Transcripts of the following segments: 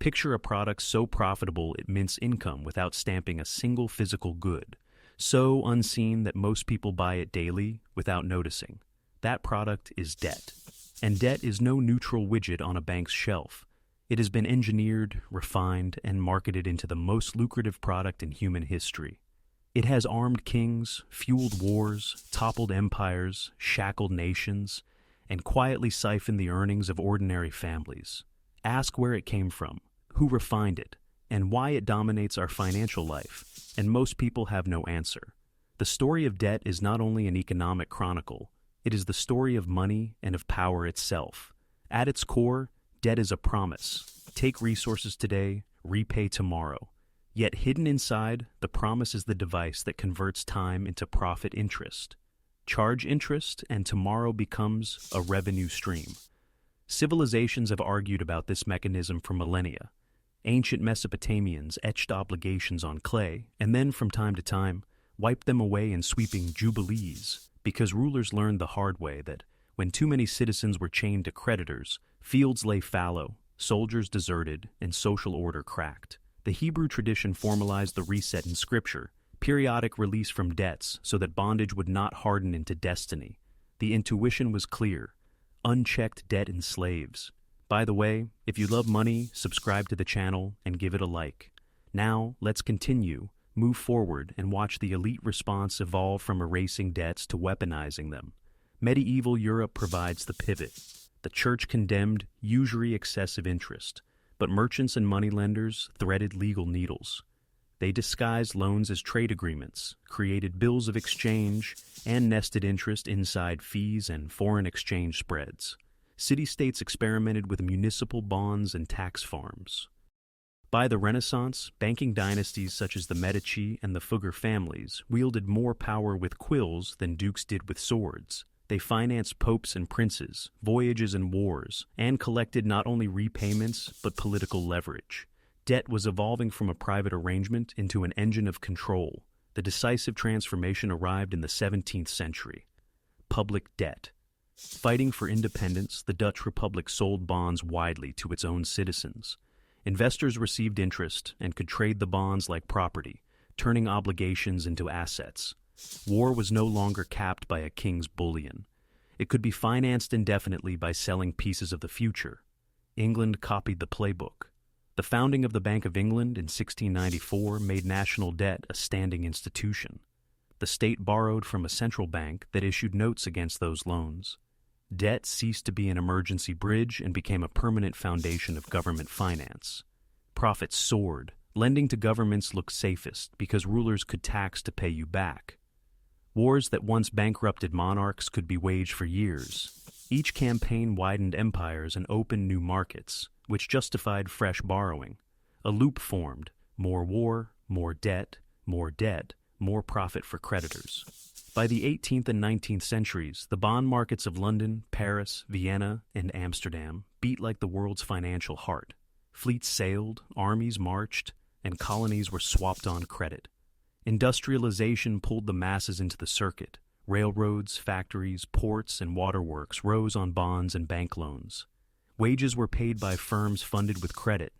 Picture a product so profitable it mints income without stamping a single physical good, so unseen that most people buy it daily without noticing. That product is debt. And debt is no neutral widget on a bank's shelf. It has been engineered, refined, and marketed into the most lucrative product in human history. It has armed kings, fueled wars, toppled empires, shackled nations, and quietly siphoned the earnings of ordinary families. Ask where it came from, who refined it, and why it dominates our financial life, and most people have no answer. The story of debt is not only an economic chronicle, it is the story of money and of power itself. At its core, debt is a promise. Take resources today, repay tomorrow. Yet hidden inside, the promise is the device that converts time into profit interest. Charge interest, and tomorrow becomes a revenue stream. Civilizations have argued about this mechanism for millennia. Ancient Mesopotamians etched obligations on clay, and then from time to time, wiped them away in sweeping jubilees, because rulers learned the hard way that when too many citizens were chained to creditors, fields lay fallow, soldiers deserted, and social order cracked. The Hebrew tradition formalized the reset in Scripture, periodic release from debts so that bondage would not harden into destiny. The intuition was clear. Unchecked debt enslaves. By the way, if you love money, subscribe to the channel and give it a like. Now, let's continue, move forward, and watch the elite response evolve from erasing debts to weaponizing them. Medieval Europe provides the pivot. The church condemned usury excessive interest, but merchants and moneylenders threaded legal needles. They disguised loans as trade agreements, created bills of exchange, and nested interest inside fees and foreign exchange spreads. City-states experimented with municipal bonds and tax farms. By the Renaissance, banking dynasties such as the Medici and the Fugger families wielded more power with quills than dukes did with swords. They financed popes and princes, voyages and wars, and collected not only repayments but political leverage. Debt was evolving from a private arrangement into an engine of control. The decisive transformation arrived in the 17th century. Public debt. Fighting for independence, the Dutch Republic sold bonds widely to its own citizens. Investors received interest and could trade the bonds like property, turning obligations into assets. War was no longer capped by a king's bullion. It could be financed indefinitely by selling pieces of the future. England copied the playbook. The founding of the Bank of England in 1694 made national debt a standing institution. The state borrowed from a central bank that issued notes against those loans. Debt ceased to be an emergency bridge and became a permanent foundation of government finance. Profits soared. Lending to governments looked safest because rulers could tax to pay you back. Wars that once bankrupted monarchs could be waged for years. Each campaign widened empires and opened new markets, which justified fresh borrowing. A loop formed: more war, more debt, more profit for creditors. By the 18th and 19th centuries, the bond markets of London, Paris, Vienna, and Amsterdam beat like the world's financial heart. Fleets sailed, armies marched, and colonies were swapped on credit. Industrialization pulled the masses into the circuit. Railroads, factories, ports, and waterworks rose on bonds and bank loans. Wages were paid by firms funded with credit,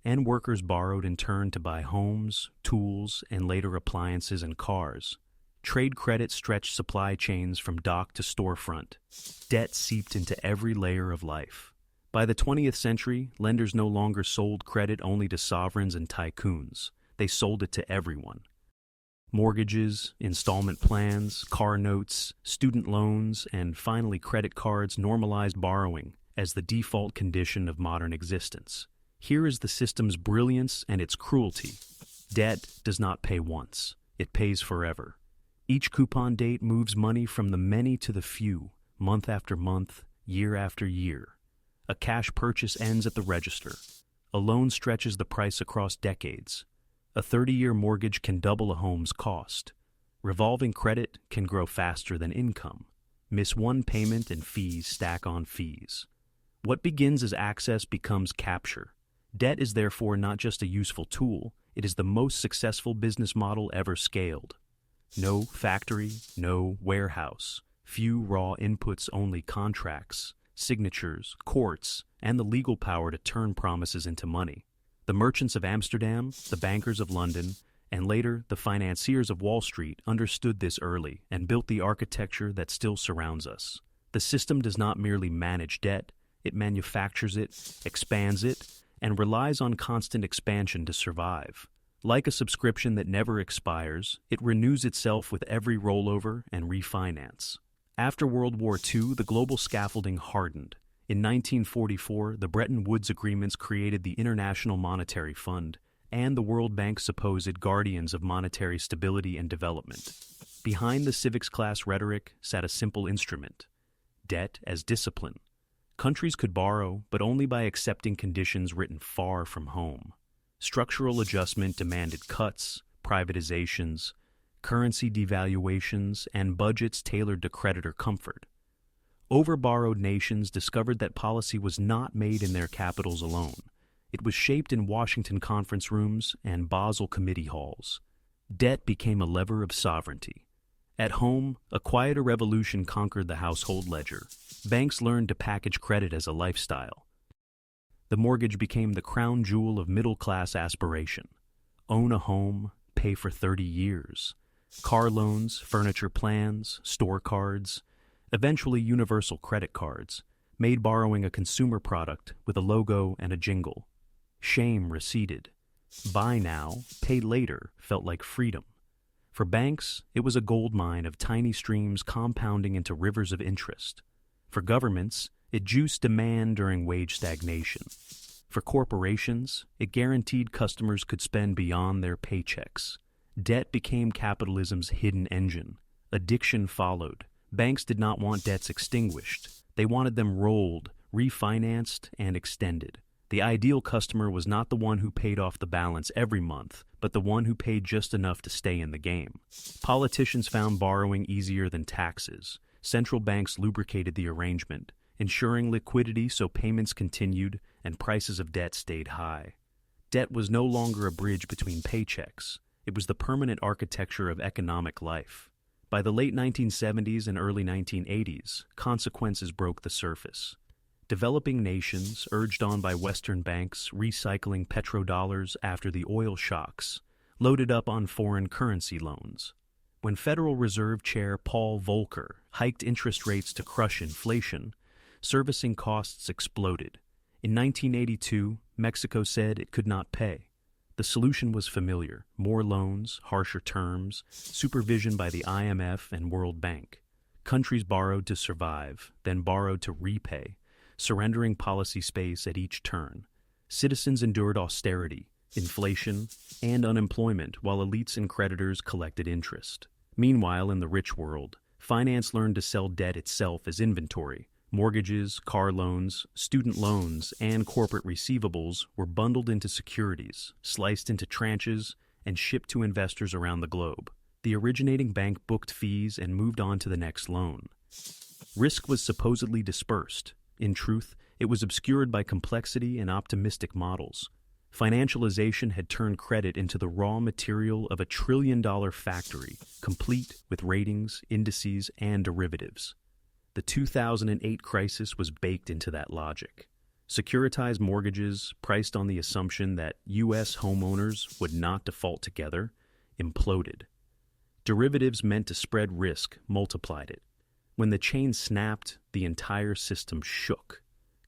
and workers borrowed in turn to buy homes, tools, and later appliances and cars. Trade credit stretched supply chains from dock to storefront. Debt seeped into every layer of life. By the 20th century, lenders no longer sold credit only to sovereigns and tycoons. They sold it to everyone. Mortgages, installment plans, car notes, student loans, and finally credit cards normalized borrowing as the default condition of modern existence. Here is the system's brilliance and its cruelty. Debt does not pay once. It pays forever. Each coupon date moves money from the many to the few, month after month, year after year. A cash purchase ends at the register. A loan stretches the price across decades. A 30-year mortgage can double a home's cost. Revolving credit can grow faster than income. Miss one payment and fees stack on fees. What begins as access becomes capture. Debt is therefore not just a useful tool, it is the most successful business model ever scaled. No factory, no warehouse, few raw inputs, only contracts, signatures, courts, and the legal power to turn promises into money. The merchants of Amsterdam, the bankers of London, and later the financiers of Wall Street understood this early and built the architecture that still surrounds us. The system does not merely manage debt, it manufactures it, expands it, and relies on constant expansion to survive. Like a subscription that never expires, it renews itself with every rollover and refinance. After World War II, the global scaffolding hardened. In 1944, the Bretton Woods agreements created the International Monetary Fund and the World Bank's supposed guardians of monetary stability and development. Behind the civics class rhetoric sat a simple instrument: debt as discipline. Countries could borrow, but only by accepting conditions written far from home. Structural adjustment demanded cuts, privatizations, currency devaluations, and budgets tailored to creditor comfort. Overborrowed nations discovered that policy was not made in their capitals alone. It was shaped in Washington conference rooms and Basel committee halls. Debt became a lever of sovereignty. At home, a quieter revolution conquered the household ledger. Banks learned to package credit as a lifestyle. The mortgage became the crown jewel of middle-class aspiration. Own a home, pay for 30 years. Car loans, furniture plans, store cards, eventually universal credit cards, made borrowing a consumer product with a logo and a jingle. Shame receded. Buy now, pay later felt like freedom. For banks, it was a goldmine of tiny streams compounding into rivers of interest. For governments, it juiced demand during wage stagnation. For corporations, it guaranteed customers could spend beyond their paychecks. Debt became capitalism's hidden engine. Addiction followed. Banks did not want debts extinguished. They wanted them rolled, refinanced, and extended. The ideal customer was not the one who paid off the balance every month, but the one who paid just enough to stay in the game. Politicians found borrowing easier than taxes. Central banks lubricated the arrangement, ensuring liquidity so payments continued and prices of debt stayed high. Debt was no longer a bridge between paychecks. It was the permanent architecture of economic life. By the late 1970s and early 1980s, consequences broke the surface. Developing nations, urged on by Western banks recycling petrodollars after the oil shocks, loaded up on foreign currency loans. When Federal Reserve Chair Paul Volcker hiked interest rates to crush inflation, servicing costs exploded. In 1982, Mexico said it could not pay. The solution was familiar: more loans, harsher terms, supervision by the IMF and World Bank. Countries borrowed to survive, then borrowed to repay, surrendering policy space at each turn. Citizens endured austerity, inflation, and unemployment while elites and creditors collected interest. Meanwhile, in the rich world, finance learned to sell debt itself as inventory. Mortgages, car loans, student loans, and corporate receivables were bundled into securities, sliced into tranches, and shipped to investors around the globe. The originating bank booked fees and moved on to the next loan. Risk was supposedly dispersed. In truth, it was obscured by complexity and optimistic models. Financialization had turned credit into the raw material of a trillion-dollar factory, complete with ratings, indices, and derivatives. The 2008 crisis was baked into that logic. Securitized mortgages, priced on the assumption that U.S. homeowners would not default together, imploded. Derivatives meant to spread risk multiplied it. When the chain snapped, the entire system shook.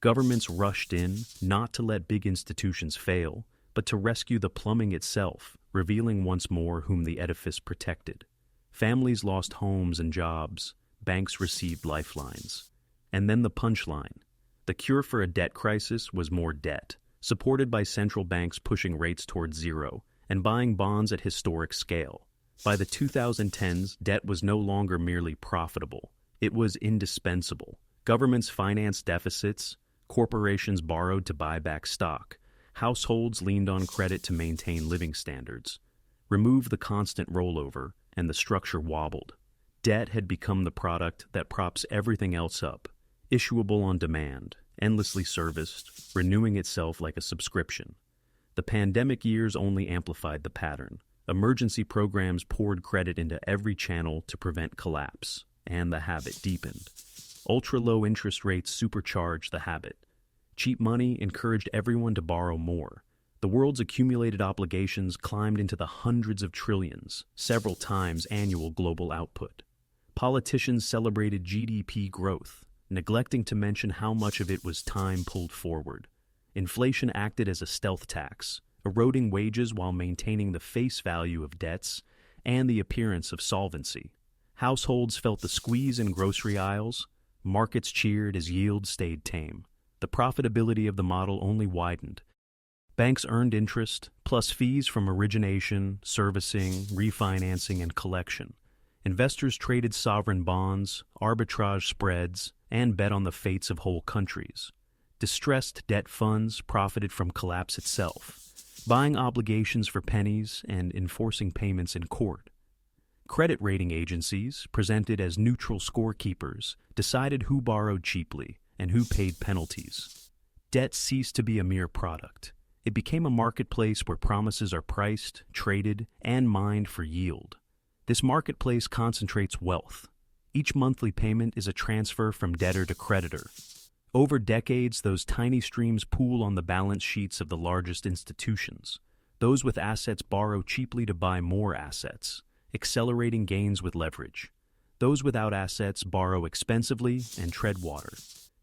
Governments rushed in, not to let big institutions fail, but to rescue the plumbing itself, revealing once more whom the edifice protected. Families lost homes and jobs. Banks received lifelines. And then the punchline. The cure for a debt crisis was more debt, supported by central banks pushing rates towards zero and buying bonds at historic scale. By the 2010s, debt was no longer merely profitable. It was indispensable. Governments financed deficits, corporations borrowed to buy back stock, households leaned on credit to maintain living standards. Remove the constant rollover, and the structure wobbled. Debt had become the product that props everything else up, issuable on demand, endlessly serviced, renewing itself like a subscription. The pandemic years only amplified the pattern. Emergency programs poured credit into every channel to prevent collapse, and the habit deepened. Ultra-low interest rates supercharged the habit. Cheap money encouraged everyone to borrow more. The world's accumulated obligations climbed into the hundreds of trillions, several times annual global output. Politicians celebrated GDP growth, neglecting to mention how much of it was time pulled forward. Inflation acted as a stealth tax, eroding wages while maintaining the face value of debts and the appearance of solvency. Households felt the squeeze in grocery aisles. Markets cheered as yields stayed tame. The profitability of the model only widened. Banks earned interest, plus fees from origination, servicing, refinancing, and collection. Investors traded sovereign bonds, arbitrage spreads, and bet on the fates of whole countries. Distressed debt funds profited from collapse itself, buying obligations for pennies and enforcing payments in court. Credit rating agencies, presented as neutral scorekeepers, decided who borrowed cheaply and who paid penalties. Debt ceased to be a mere product. It became a marketplace where promises are priced, traded, and mined for yield. This marketplace concentrates wealth. Each monthly payment is a transfer from debtor to creditor. Over decades, those tiny streams pool on the balance sheets of the largest institutions. Those with assets borrow cheaply to buy more assets, accelerating gains with leverage. Those without assets borrow expensively and tread water.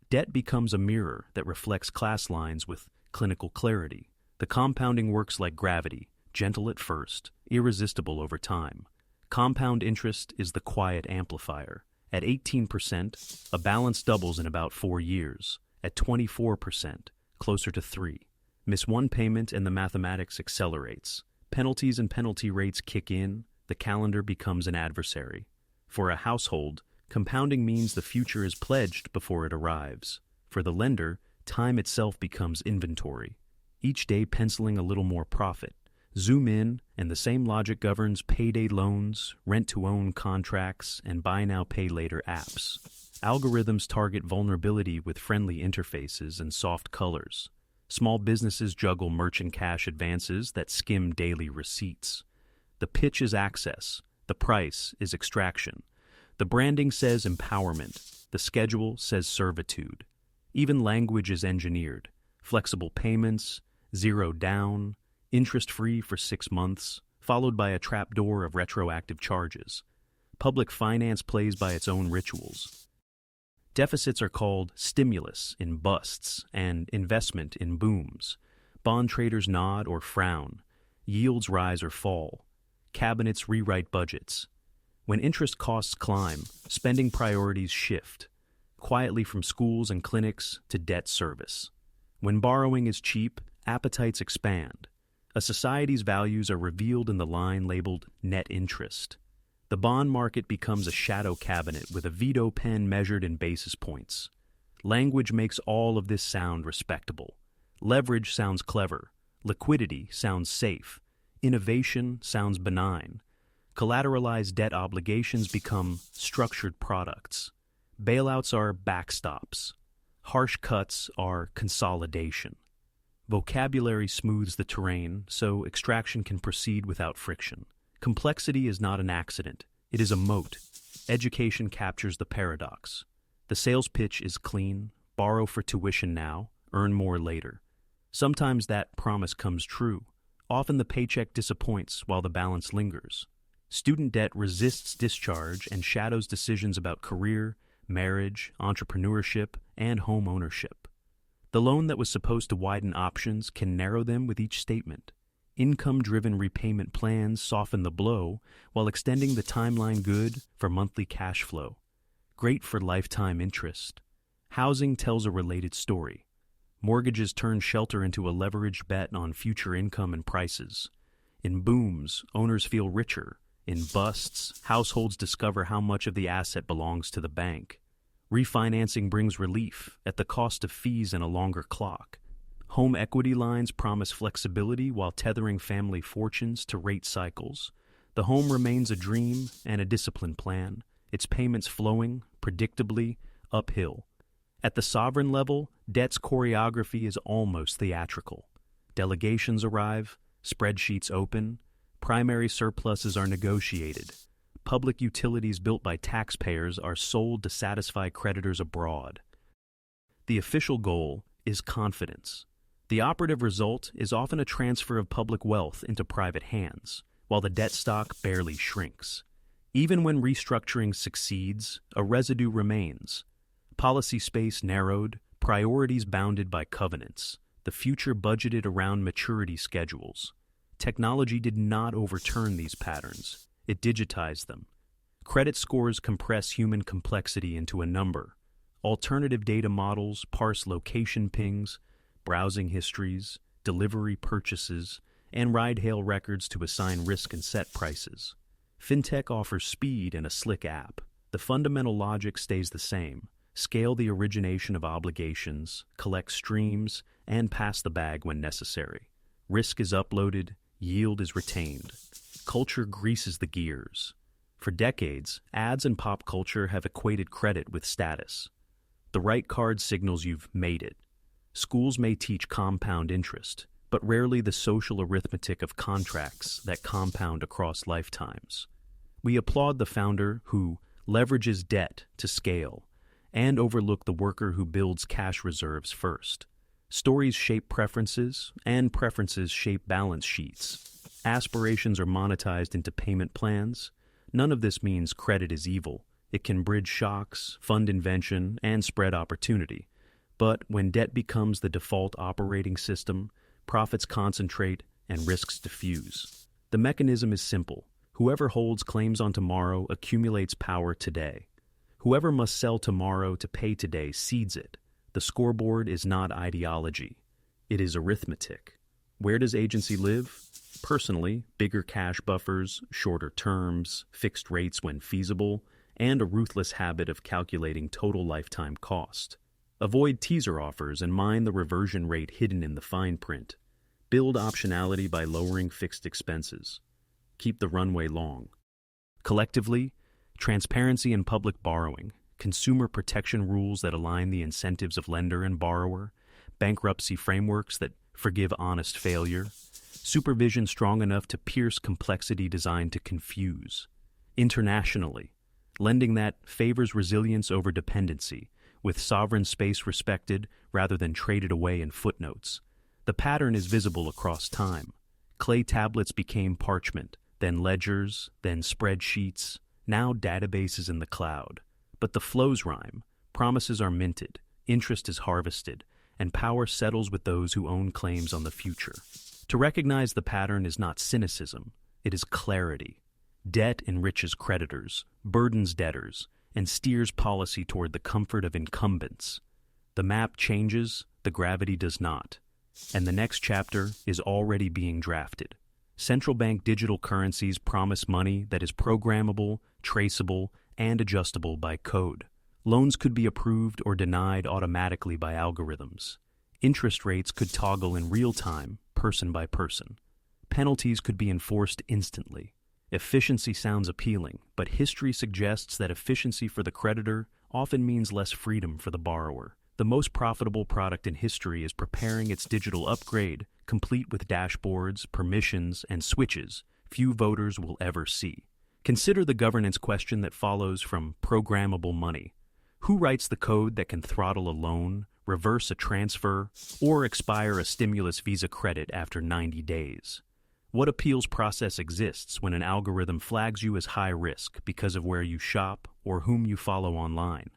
Debt becomes a mirror that reflects class lines with clinical clarity. The compounding works like gravity, gentle at first, irresistible over time. Compound interest is the quiet amplifier. At 18%, a balance doubles in about 4 years. At 24%, closer to 3. Miss one payment and the mathematics accelerates. Penalties and penalty rates kick in. The calendar becomes an adversary. For a household, compounding means the future is pledged before it arrives. For the lender, time itself becomes inventory. Each day penciling a little more profit. Zoom in, and the same logic governs payday loans, rent-to-own contracts, and buy-now-pay-later apps. Algorithms target vulnerability with friendly interfaces and soft colors. Small businesses juggle merchant cash advances that skim daily receipts. The pitch is access. The price is extraction. The branding says empowerment. The schedule says servitude. Even language is engineered. Flexible payments, zero down, interest-free for 6 months, followed by a trapdoor of retroactive charges. Public finance plays by its own rituals. Deficits are called stimulus in busts and investment in booms. Bond traders nod or frown. Yields rise or fall. Cabinets rewrite budgets. When interest costs climb, spending priorities shift, quietly from schools and clinics to debt service. When borrowing is cheap, appetites expand. A society's values are revealed in the line labeled net interest. The bond market becomes a shadow cabinet with a veto pen measured in basis points. Language makes all of this sound respectable. Leverage sounds clever. Liquidity sounds safe. Innovation sounds benign. Collateralized debt obligations become structured products. Bailouts are backstops. Harsh cuts are consolidation. Vocabulary smooths the terrain, so extraction can proceed without friction. Complexity is not an accident. It is a moat. Education captures the paradox. The sales pitch is clean. Borrow for tuition now, earn more later. Sometimes that promise comes true. Often the paycheck disappoints while the balance lingers. Student debt resists discharge and shadows decisions about career, marriage, entrepreneurship, and home ownership. The loan that was supposed to widen options can narrow them with each statement. Income-driven repayment plans soften the blow while extending the timeline good for monthly cash flow. Great for lifetime interest. Housing tells a related story. Mortgages turn shelter into a leveraged bet on future income and prices. In booms, owners feel richer. In busts, households discover how much of the asset belongs to the bank. Refinancing brings relief at the cost of fees and a longer clock. Home equity lines promise flexibility while tethering family fortunes to rate cycles. The home remains a dream and a discipline plan, its payments flowing, predictably, uphill. At the sovereign level, debt's choreography is almost theatrical. Delegations arrive, spreadsheets open, primary surpluses are negotiated. Public utilities built by taxpayers are sold to satisfy creditors abroad. The official goal is confidence. The operative result is often a transfer of public wealth into private hands, while the debt stock barely shrinks. Even when restructuring succeeds, a residue remains. Policy space narrowed, priorities bounded by covenants, the future budgeted around maturity schedules. Technology did not overturn these patterns, it digitized them. Credit scores compress human complexity into a number. Alternative data models parse location pings, browsing histories, delivery purchases, and ride-hail records to assign risk and set prices. Fintech offers speed and a slick app. The fundamental logic stays the same. Scale the origination of obligations, collect streams, and pass the bag when necessary. Risk is uploaded, yield is retained. Culture greases the gears. For decades, ads and pop culture have equated credit with status. The right card signals you've made it. Schools may teach compound interest, but rarely the social arithmetic of contracts that compound across lifetimes. We applaud the founder who leverages debt to scale, and overlook the worker who builds cash reserves first. Stories shape preferences, and preferences shape balance sheets. Aspirations are monetized into payment plans. None of this means credit is evil. It can bridge shocks, fund invention, and spread opportunity. But when debt becomes the default operating system, profits concentrate and risks diffuse. The mechanism is simple. Whoever holds claims on tomorrow accumulates power today. Whoever must sell tomorrow to pay today cedes it. The scoreboard is not ideology. It is arithmetic. Where does agency live? Personally, bigger cash buffers, shorter terms, fixed rates when feasible, and a ruthless habit of calculating total lifetime cost. Avoid teaser offers and mind the reversion rate hidden in the fine print. Build optionality by lowering fixed expenses. Keep the runway long. Collectively, transparency in public borrowing, consumer protection rules that align the incentives of lender and borrower, bankruptcy frameworks that forgive honest failure, supervision strong enough to pierce complexity designed to confuse. Internationally, lending that favors resilience over dependency, with sovereign space respected rather than traded away in footnotes. The pattern is visible across time. Clay tablets became parchment, then ledgers, then spreadsheets, now databases in the cloud. But the flows rhyme, promises are minted, interest is harvested, and power settles with those who own claims on the future. To recognize the pattern is not cynicism, it is clarity. Debt enriches creditors, burdens debtors, and steers policy toward the comfort of incumbents. The map changes, the gravity does not. And the next chapter is already being drafted. Central bank digital currencies promise money that is programmable, traceable, and adjustable by code. Loans could be approved or denied automatically by algorithms. Interest rates could toggle in real time, person by person. Penalties could be enforced instantly. Efficiency sounds appealing, but history suggests that efficiency for the creditor often means less freedom for the borrower. The most profitable product in history is preparing its digital upgrade, complete with dashboards, permissions, and switches few voters will ever see. Consider the governance question that follows from programmable money. Who writes the code that can throttle a loan, reverse a transfer, or expire a stimulus visa credit after 90 days? What appeals process exists when an algorithm flags you as high risk because of where you shop or whom you follow online?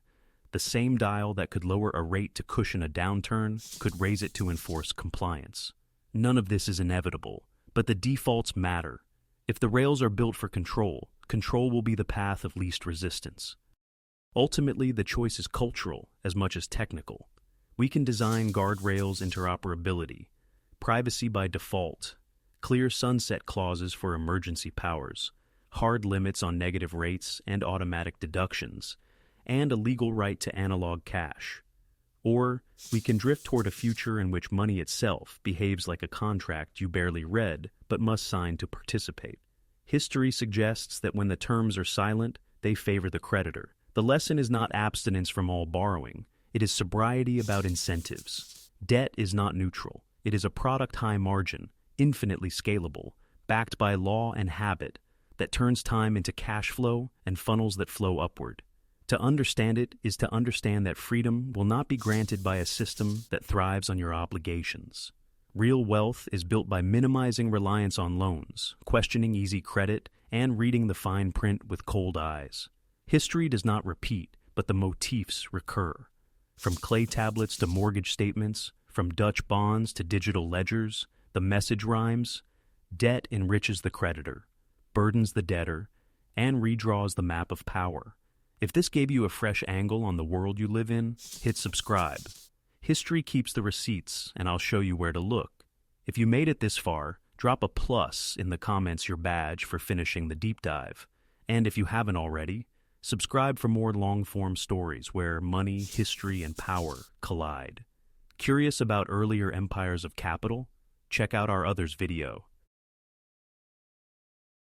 The same dial that could lower a rate to cushion a downturn could raise it to enforce compliance. None of this is inevitable, but the defaults matter. If the rails are built for control, control will be the path of least resistance. Ultimately, the choice is cultural as much as technical. We can design guardrails interoperability, privacy by default, clear sunset clauses for emergency powers, hard limits on negative rates and automatic deductions, and a legal right to analog cash. Or we can drift toward a future in which money itself behaves like a contract you barely read but must sign to participate. History suggests that when the terms are silent, they favor the creditor. The lesson is not abstinence from all borrowing. It is sobriety about incentives. Debt is not neutral. It is a product high margin, infinitely scalable, backed by law and habit, that turns time into cash flow and funnels that flow upward. To understand it is to understand that freedom will not be granted by a system that thrives on your obligations. Real wealth is built by minimizing reliance on loans, questioning easy credit, and reading the fine print with cold eyes. History does not repeat, but the motifs recur. From clay tablets to mortgage statements, from Dutch bonds to digital ledgers, the message rhymes: debt enriches the creditor, burdens the debtor, and redraws the map of power. If this gave you a fresh angle on the world you live in, hit subscribe. History keeps the receipts, and I'll show you where to look. If you made it this far, drop a plus in the comments your badge for finishing the deep dive. And if you haven't already, subscribe for more long-form stories where money, history, and power collide. Curious about earlier empires of capital? Check out our others video.